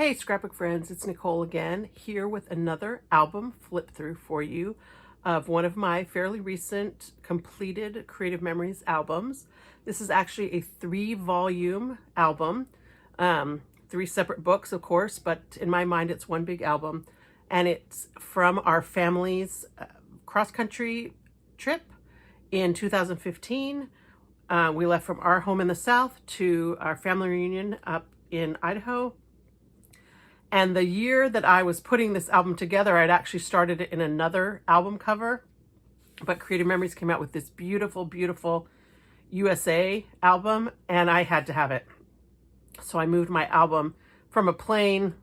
Hey scrapbook friends, it's Nicole again, here with another album flip through for you of one of my fairly recent completed Creative Memories albums. This is actually a 3-volume album, 3 separate books of course, but in my mind it's one big album, and it's from our family's cross-country trip in 2015. We left from our home in the South to our family reunion up in Idaho. And the year that I was putting this album together, I'd actually started it in another album cover, but Creative Memories came out with this beautiful, beautiful USA album, and I had to have it. So I moved my album from a plain,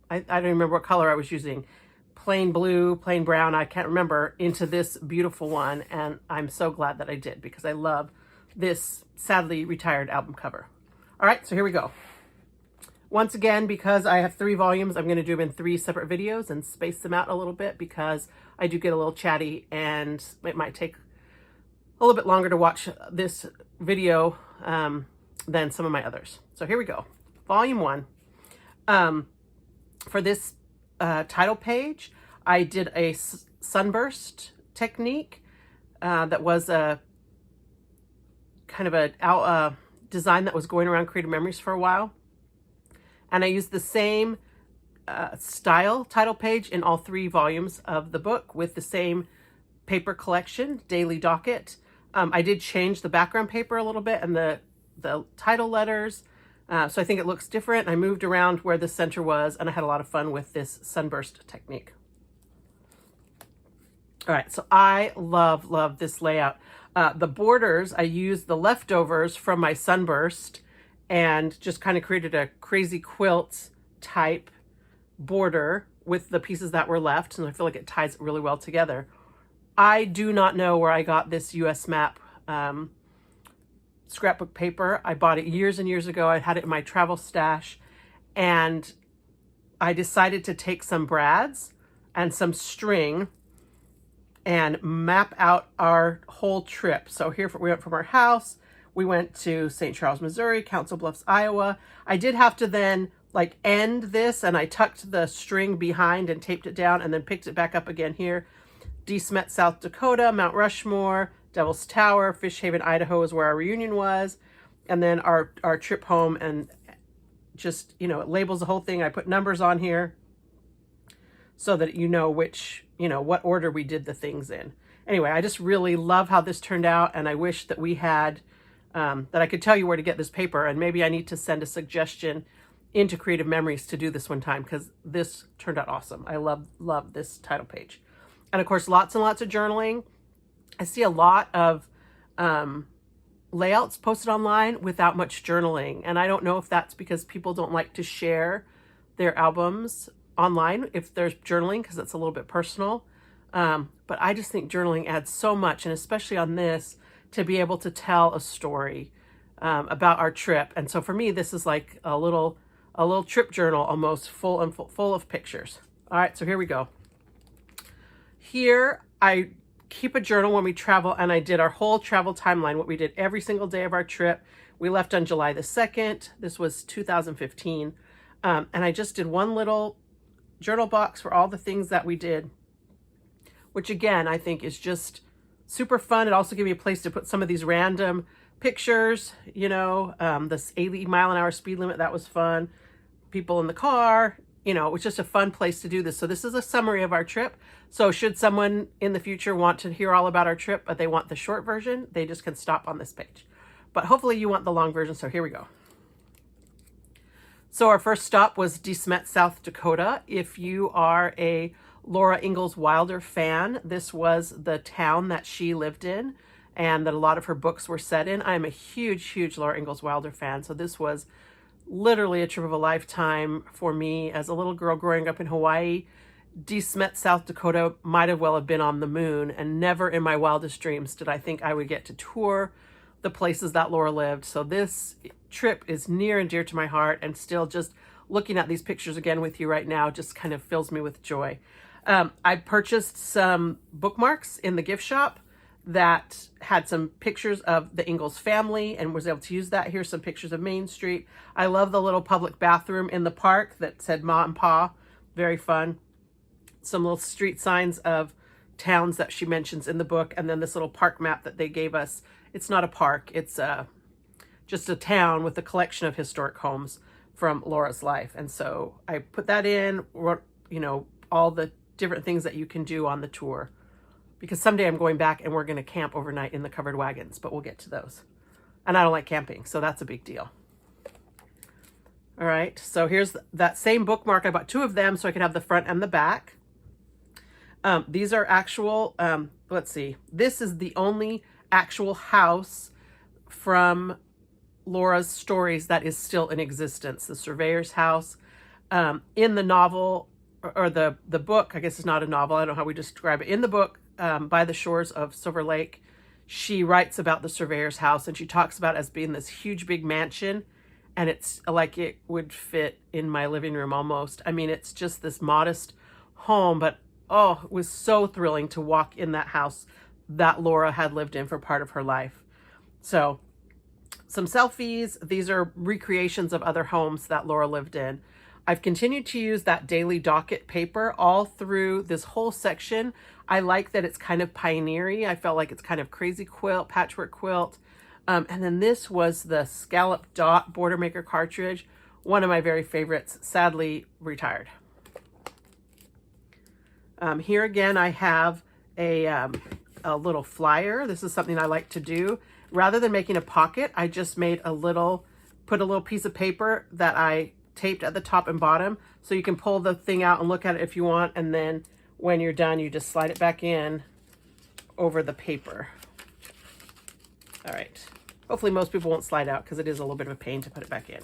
I don't remember what color I was using, plain blue, plain brown, I can't remember, into this beautiful one. And I'm so glad that I did, because I love this sadly retired album cover. All right, so here we go. Once again, because I have 3 volumes, I'm going to do them in 3 separate videos and space them out a little bit, because I do get a little chatty and it might take a little bit longer to watch this video than some of my others. So here we go. Volume 1. For this title page, I did a sunburst technique that was a kind of a design that was going around Creative Memories for a while. And I used the same style title page in all 3 volumes of the book with the same paper collection, daily docket. I did change the background paper a little bit and the title letters. So I think it looks different. I moved around where the center was, and I had a lot of fun with this sunburst technique. All right, so I love this layout. The borders, I used the leftovers from my sunburst and just kind of created a crazy quilt type border with the pieces that were left. And I feel like it ties it really well together. I do not know where I got this US map scrapbook paper. I bought it years and years ago. I had it in my travel stash, and I decided to take some brads and some string and map out our whole trip. So here we went from our house. We went to St. Charles, Missouri, Council Bluffs, Iowa. I did have to then like end this, and I tucked the string behind and taped it down and then picked it back up again here. Smet, South Dakota, Mount Rushmore, Devil's Tower, Fish Haven, Idaho is where our reunion was. And then our trip home, and just, you know, it labels the whole thing. I put numbers on here so that you know which, you know, what order we did the things in. Anyway, I just really love how this turned out, and I wish that we had that I could tell you where to get this paper, and maybe I need to send a suggestion into Creative Memories to do this one time, because this turned out awesome. I love this title page. And of course, lots and lots of journaling. I see a lot of layouts posted online without much journaling, and I don't know if that's because people don't like to share their albums online if there's journaling, because it's a little bit personal. But I just think journaling adds so much, and especially on this, to be able to tell a story about our trip. And so for me, this is like a little trip journal, almost full of pictures. All right, so here we go. Here I keep a journal when we travel, and I did our whole travel timeline, what we did every single day of our trip. We left on July the 2nd. This was 2015. And I just did one little journal box for all the things that we did, which again, I think is just super fun. It also gave me a place to put some of these random pictures, you know, this 80-mile-an-hour speed limit, that was fun. People in the car, you know, it was just a fun place to do this. So this is a summary of our trip. So should someone in the future want to hear all about our trip, but they want the short version, they just can stop on this page. But hopefully you want the long version, so here we go. So our first stop was Smet, South Dakota. If you are a Laura Ingalls Wilder fan, this was the town that she lived in and that a lot of her books were set in. I'm a huge Laura Ingalls Wilder fan, so this was literally a trip of a lifetime for me as a little girl growing up in Hawaii. Smet, South Dakota might have well have been on the moon, and never in my wildest dreams did I think I would get to tour the places that Laura lived. So this trip is near and dear to my heart, and still just looking at these pictures again with you right now just kind of fills me with joy. I purchased some bookmarks in the gift shop that had some pictures of the Ingalls family and was able to use that. Here's some pictures of Main Street. I love the little public bathroom in the park that said Ma and Pa. Very fun. Some little street signs of towns that she mentions in the book, and then this little park map that they gave us. It's not a park, it's just a town with a collection of historic homes from Laura's life. And so I put that in, you know, all the different things that you can do on the tour, because someday I'm going back and we're going to camp overnight in the covered wagons, but we'll get to those. And I don't like camping, so that's a big deal. All right, so here's that same bookmark. I bought 2 of them so I could have the front and the back. These are actual, let's see, this is the only actual house from Laura's stories that is still in existence, the surveyor's house. In the novel, or the book, I guess it's not a novel, I don't know how we describe it. In the book, By the Shores of Silver Lake, she writes about the surveyor's house, and she talks about it as being this huge big mansion, and it's like it would fit in my living room almost. I mean, it's just this modest home, but oh, it was so thrilling to walk in that house that Laura had lived in for part of her life. So some selfies. These are recreations of other homes that Laura lived in. I've continued to use that daily docket paper all through this whole section. I like that it's kind of pioneery. I felt like it's kind of crazy quilt, patchwork quilt. And then this was the scallop dot border maker cartridge, one of my very favorites, sadly retired. Here again, I have a little flyer. This is something I like to do. Rather than making a pocket, I just made put a little piece of paper that I taped at the top and bottom, so you can pull the thing out and look at it if you want, and then when you're done, you just slide it back in over the paper. All right. Hopefully most people won't slide out, because it is a little bit of a pain to put it back in.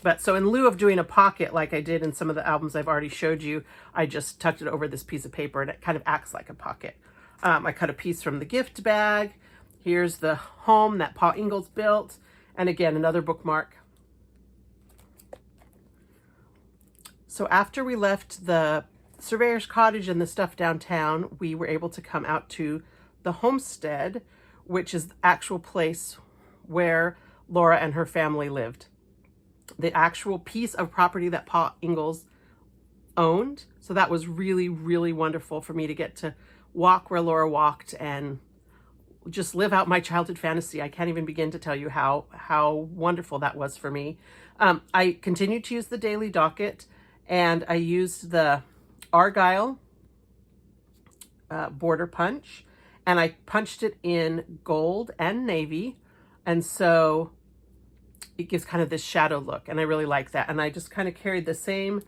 But so in lieu of doing a pocket like I did in some of the albums I've already showed you, I just tucked it over this piece of paper, and it kind of acts like a pocket. I cut a piece from the gift bag. Here's the home that Pa Ingalls built. And again, another bookmark. So after we left the surveyor's cottage and the stuff downtown, we were able to come out to the Homestead, which is the actual place where Laura and her family lived. The actual piece of property that Pa Ingalls owned. So that was really, really wonderful for me to get to walk where Laura walked and just live out my childhood fantasy. I can't even begin to tell you how wonderful that was for me. I continued to use the daily docket, and I used the Argyle border punch, and I punched it in gold and navy, and so it gives kind of this shadow look, and I really like that. And I just kind of carried the same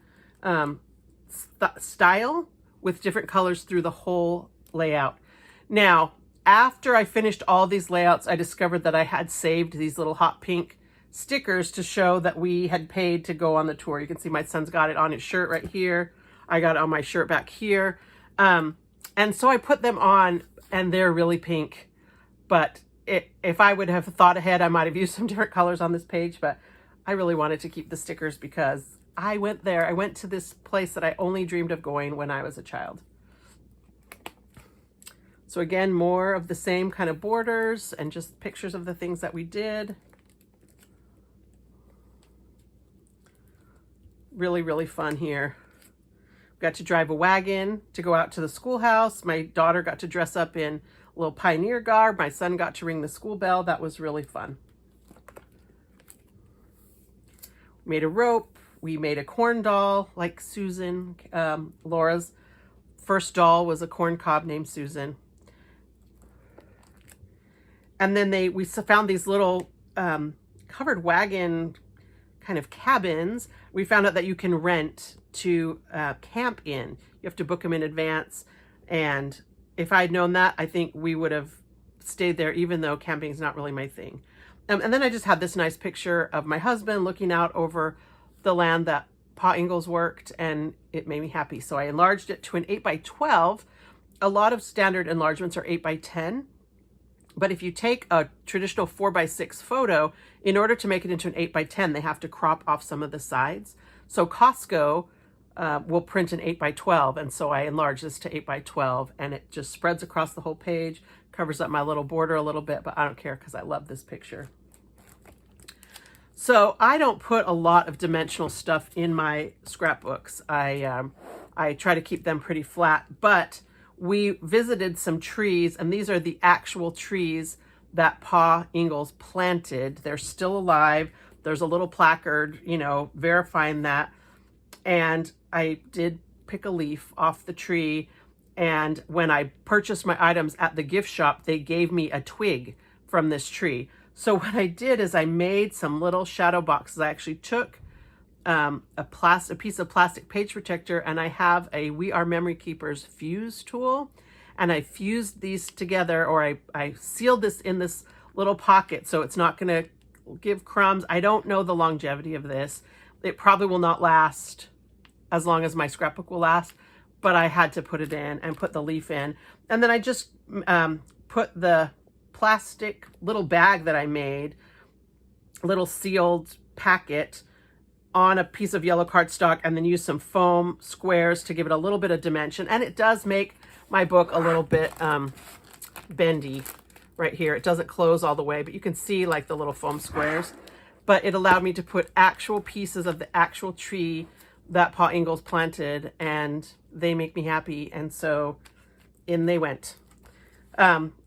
style with different colors through the whole layout. Now, after I finished all these layouts, I discovered that I had saved these little hot pink stickers to show that we had paid to go on the tour. You can see my son's got it on his shirt right here. I got it on my shirt back here. And so I put them on, and they're really pink. But if I would have thought ahead, I might have used some different colors on this page, but I really wanted to keep the stickers because I went there. I went to this place that I only dreamed of going when I was a child. So again, more of the same kind of borders and just pictures of the things that we did. Really, really fun here. We got to drive a wagon to go out to the schoolhouse. My daughter got to dress up in a little pioneer garb. My son got to ring the school bell. That was really fun. We made a rope. We made a corn doll like Susan. Laura's first doll was a corn cob named Susan. And then we found these little covered wagon kind of cabins. We found out that you can rent to camp in. You have to book them in advance. And if I'd known that, I think we would have stayed there, even though camping is not really my thing. And then I just had this nice picture of my husband looking out over the land that Pa Ingalls worked, and it made me happy. So I enlarged it to an 8x12. A lot of standard enlargements are 8x10. But if you take a traditional 4x6 photo, in order to make it into an 8x10, they have to crop off some of the sides. So Costco will print an 8x12. And so I enlarged this to 8x12, and it just spreads across the whole page, covers up my little border a little bit, but I don't care because I love this picture. So I don't put a lot of dimensional stuff in my scrapbooks. I try to keep them pretty flat, but we visited some trees, and these are the actual trees that Pa Ingalls planted. They're still alive. There's a little placard, you know, verifying that. And I did pick a leaf off the tree. And when I purchased my items at the gift shop, they gave me a twig from this tree. So what I did is I made some little shadow boxes. I actually took a piece of plastic page protector, and I have a We Are Memory Keepers fuse tool, and I fused these together, or I sealed this in this little pocket so it's not going to give crumbs. I don't know the longevity of this. It probably will not last as long as my scrapbook will last, but I had to put it in and put the leaf in. And then I just put the plastic little bag that I made, little sealed packet, on a piece of yellow cardstock, and then use some foam squares to give it a little bit of dimension. And it does make my book a little bit bendy right here. It doesn't close all the way, but you can see like the little foam squares. But it allowed me to put actual pieces of the actual tree that Pa Ingalls planted, and they make me happy. And so in they went.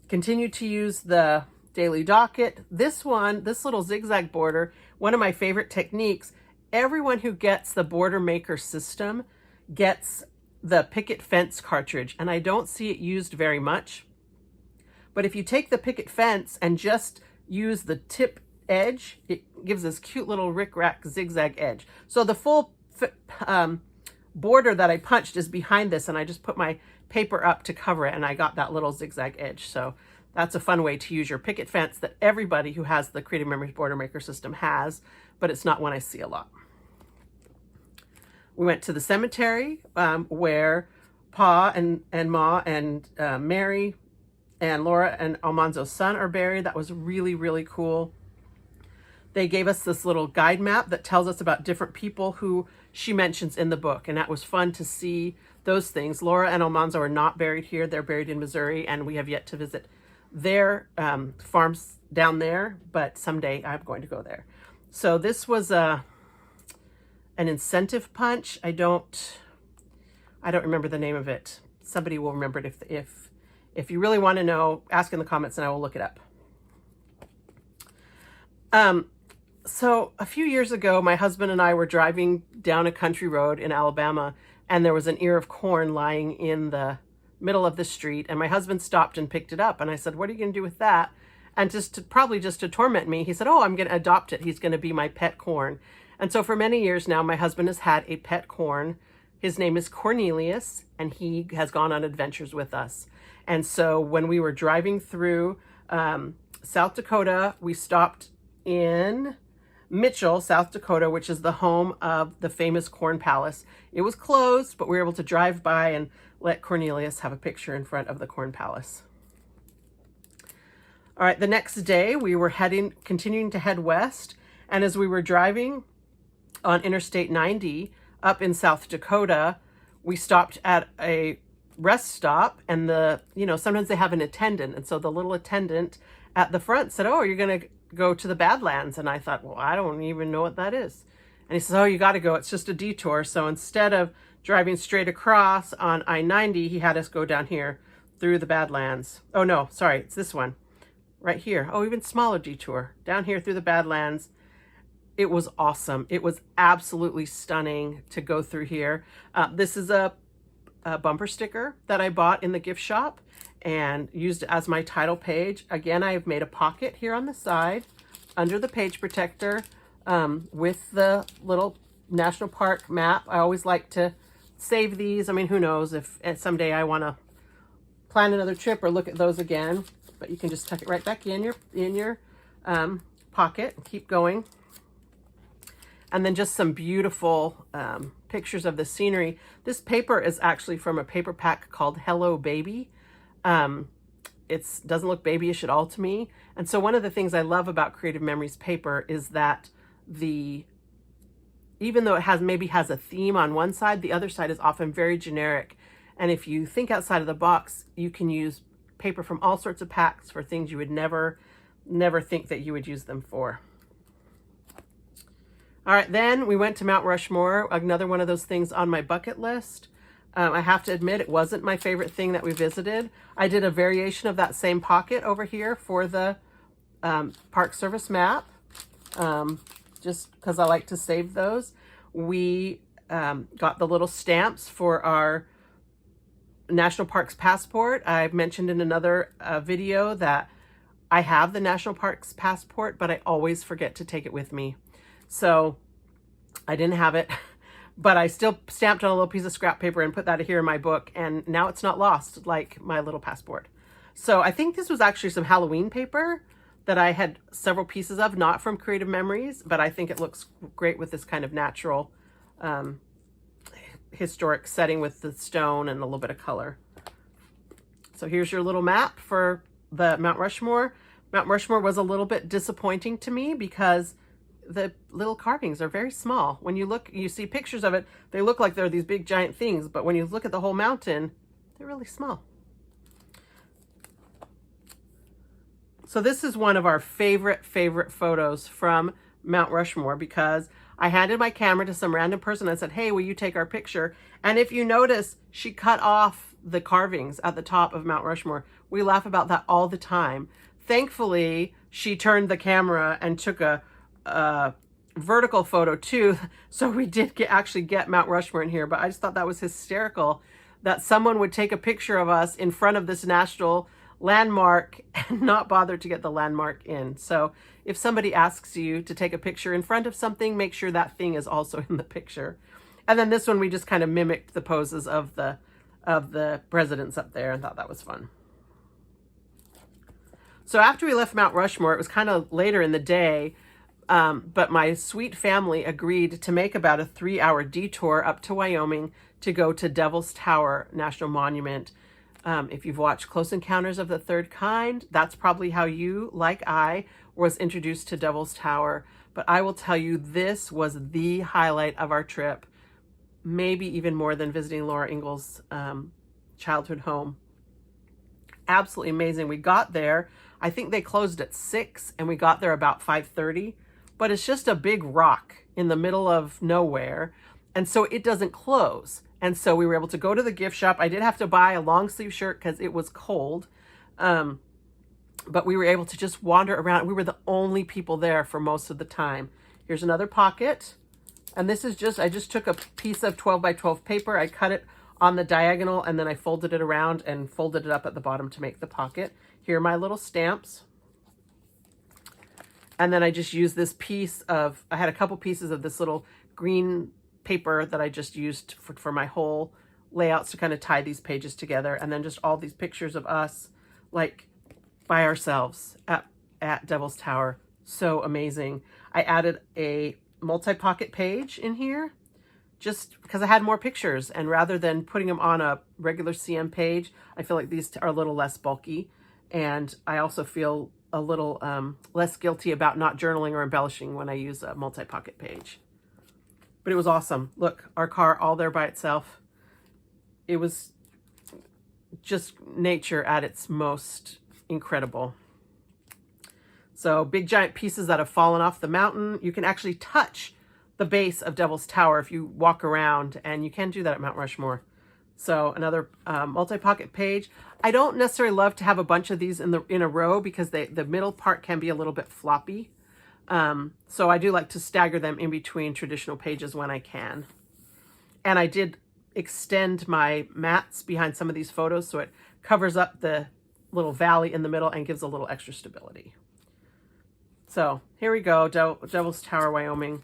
Continue to use the daily docket. This little zigzag border, one of my favorite techniques. Everyone who gets the Border Maker system gets the picket fence cartridge, and I don't see it used very much. But if you take the picket fence and just use the tip edge, it gives this cute little rickrack zigzag edge. So the full border that I punched is behind this, and I just put my paper up to cover it, and I got that little zigzag edge. So that's a fun way to use your picket fence that everybody who has the Creative Memories Border Maker system has, but it's not one I see a lot. We went to the cemetery where Pa and Ma and Mary and Laura and Almanzo's son are buried. That was really, really cool. They gave us this little guide map that tells us about different people who she mentions in the book, and that was fun to see those things. Laura and Almanzo are not buried here. They're buried in Missouri, and we have yet to visit their farms down there, but someday I'm going to go there. So this was an incentive punch. I don't remember the name of it. Somebody will remember it if you really want to know, ask in the comments and I will look it up. So a few years ago, my husband and I were driving down a country road in Alabama, and there was an ear of corn lying in the middle of the street, and my husband stopped and picked it up, and I said, "What are you going to do with that?" And probably just to torment me, he said, "Oh, I'm going to adopt it. He's going to be my pet corn." And so for many years now, my husband has had a pet corn. His name is Cornelius, and he has gone on adventures with us. And so when we were driving through South Dakota, we stopped in Mitchell, South Dakota, which is the home of the famous Corn Palace. It was closed, but we were able to drive by and let Cornelius have a picture in front of the Corn Palace. All right, the next day we were continuing to head west, and as we were driving on Interstate 90 up in South Dakota, we stopped at a rest stop, and sometimes they have an attendant, and so the little attendant at the front said, "Oh, you're going to go to the Badlands." And I thought, well, I don't even know what that is. And he says, "Oh, you got to go. It's just a detour." So instead of driving straight across on I-90, he had us go down here through the Badlands. Oh, no, sorry. It's this one right here. Oh, even smaller detour down here through the Badlands. It was awesome. It was absolutely stunning to go through here. This is a bumper sticker that I bought in the gift shop and used as my title page. Again, I have made a pocket here on the side under the page protector with the little national park map. I always like to save these. I mean, who knows if someday I want to plan another trip or look at those again, but you can just tuck it right back in your pocket and keep going. And then just some beautiful pictures of the scenery. This paper is actually from a paper pack called Hello Baby. It doesn't look babyish at all to me. And so one of the things I love about Creative Memories paper is that even though it maybe has a theme on one side, the other side is often very generic. And if you think outside of the box, you can use paper from all sorts of packs for things you would never think that you would use them for. All right, then we went to Mount Rushmore, another one of those things on my bucket list. I have to admit, it wasn't my favorite thing that we visited. I did a variation of that same pocket over here for the Park Service map, just because I like to save those. We got the little stamps for our National Parks passport. I've mentioned in another video that I have the National Parks passport, but I always forget to take it with me. So I didn't have it, but I still stamped on a little piece of scrap paper and put that here in my book, and now it's not lost like my little passport. So I think this was actually some Halloween paper that I had several pieces of, not from Creative Memories, but I think it looks great with this kind of natural historic setting with the stone and a little bit of color. So here's your little map for the Mount Rushmore. Mount Rushmore was a little bit disappointing to me because the little carvings are very small. When you look, you see pictures of it, they look like they're these big giant things, but when you look at the whole mountain, they're really small. So this is one of our favorite photos from Mount Rushmore, because I handed my camera to some random person and said, hey, will you take our picture? And if you notice, she cut off the carvings at the top of Mount Rushmore. We laugh about that all the time. Thankfully, she turned the camera and took a vertical photo too. So we did actually get Mount Rushmore in here, but I just thought that was hysterical that someone would take a picture of us in front of this national landmark and not bother to get the landmark in. So if somebody asks you to take a picture in front of something, make sure that thing is also in the picture. And then this one, we just kind of mimicked the poses of the presidents up there and thought that was fun. So after we left Mount Rushmore, it was kind of later in the day, but my sweet family agreed to make about a 3-hour detour up to Wyoming to go to Devil's Tower National Monument. If you've watched Close Encounters of the Third Kind, that's probably how you, like I, was introduced to Devil's Tower. But I will tell you, this was the highlight of our trip, maybe even more than visiting Laura Ingalls' childhood home. Absolutely amazing. We got there, I think they closed at 6 and we got there about 5:30, but it's just a big rock in the middle of nowhere. And so it doesn't close. And so we were able to go to the gift shop. I did have to buy a long sleeve shirt because it was cold. But we were able to just wander around. We were the only people there for most of the time. Here's another pocket. And this is just, I just took a piece of 12 by 12 paper. I cut it on the diagonal and then I folded it around and folded it up at the bottom to make the pocket. Here are my little stamps. And then I just used this piece of, I had a couple pieces of this little green paper that I just used for my whole layouts to kind of tie these pages together. And then just all these pictures of us like by ourselves at Devil's Tower. So amazing. I added a multi-pocket page in here just because I had more pictures, and rather than putting them on a regular CM page, I feel like these are a little less bulky. And I also feel a little less guilty about not journaling or embellishing when I use a multi-pocket page. But it was awesome. Look, our car all there by itself. It was just nature at its most incredible. So big giant pieces that have fallen off the mountain. You can actually touch the base of Devil's Tower if you walk around, and you can do that at Mount Rushmore. So another multi-pocket page. I don't necessarily love to have a bunch of these in a row because the middle part can be a little bit floppy. So I do like to stagger them in between traditional pages when I can. And I did extend my mats behind some of these photos so it covers up the little valley in the middle and gives a little extra stability. So here we go, Devil's Tower, Wyoming.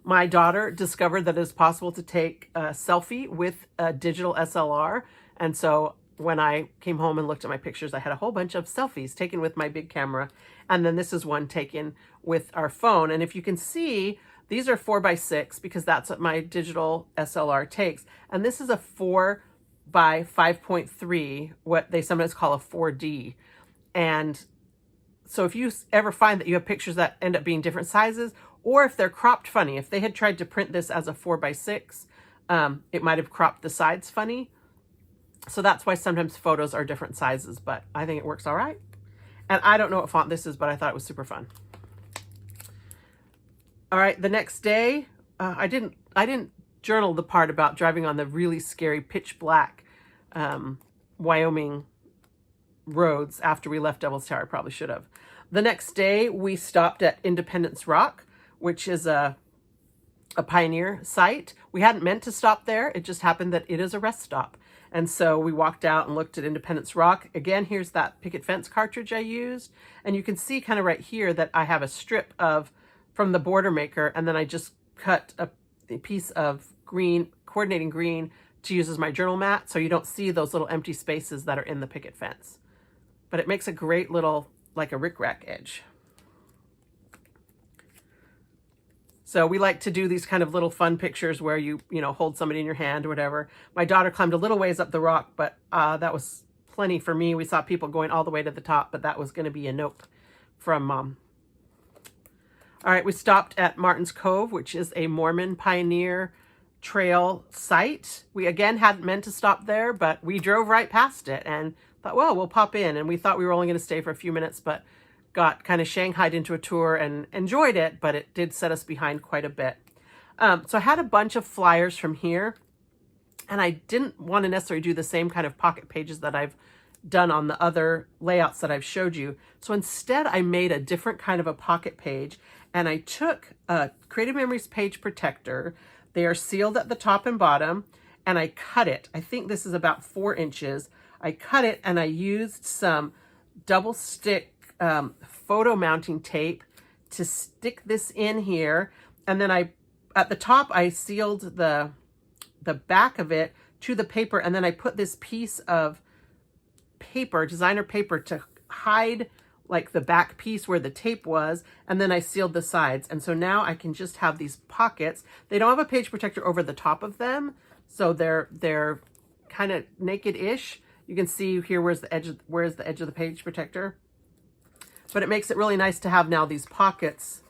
My daughter discovered that it's possible to take a selfie with a digital SLR. And so when I came home and looked at my pictures, I had a whole bunch of selfies taken with my big camera. And then this is one taken with our phone. And if you can see, these are 4x6 because that's what my digital SLR takes. And this is a 4x5.3, what they sometimes call a 4D. And so if you ever find that you have pictures that end up being different sizes, or if they're cropped funny. If they had tried to print this as a 4x6, it might have cropped the sides funny. So that's why sometimes photos are different sizes, but I think it works all right. And I don't know what font this is, but I thought it was super fun. All right, the next day, I didn't journal the part about driving on the really scary pitch black Wyoming roads after we left Devil's Tower. I probably should have. The next day, we stopped at Independence Rock, which is a pioneer site. We hadn't meant to stop there. It just happened that it is a rest stop. And so we walked out and looked at Independence Rock. Again, here's that picket fence cartridge I used. And you can see kind of right here that I have a strip from the border maker, and then I just cut a piece of green, coordinating green, to use as my journal mat, so you don't see those little empty spaces that are in the picket fence. But it makes a great little, like a rickrack edge. So we like to do these kind of little fun pictures where you hold somebody in your hand or whatever. My daughter climbed a little ways up the rock, but that was plenty for me. We saw people going all the way to the top, but that was going to be a nope from Mom. All right, we stopped at Martin's Cove, which is a Mormon pioneer trail site. We again hadn't meant to stop there, but we drove right past it and thought, well, we'll pop in. And we thought we were only going to stay for a few minutes, but got kind of shanghaied into a tour and enjoyed it, but it did set us behind quite a bit. So I had a bunch of flyers from here, and I didn't want to necessarily do the same kind of pocket pages that I've done on the other layouts that I've showed you. So instead, I made a different kind of a pocket page, and I took a Creative Memories page protector. They are sealed at the top and bottom, and I cut it. I think this is about 4 inches. I cut it, and I used some double stick photo mounting tape to stick this in here, and then at the top I sealed the back of it to the paper, and then I put this piece of paper, designer paper, to hide like the back piece where the tape was, and then I sealed the sides. And so now I can just have these pockets. They don't have a page protector over the top of them, so they're kind of naked-ish. You can see here where's the edge of the page protector. But it makes it really nice to have now these pockets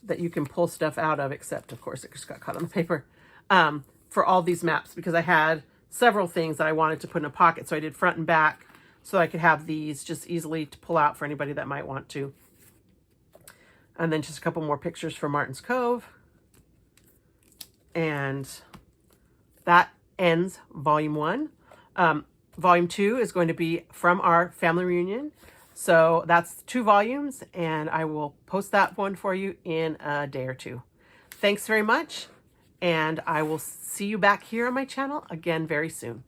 that you can pull stuff out of, except, of course, it just got caught on the paper, for all these maps, because I had several things that I wanted to put in a pocket. So I did front and back so I could have these just easily to pull out for anybody that might want to. And then just a couple more pictures for Martin's Cove. And that ends Volume 1. Volume 2 is going to be from our family reunion. So that's 2 volumes, and I will post that one for you in a day or 2. Thanks very much, and I will see you back here on my channel again very soon.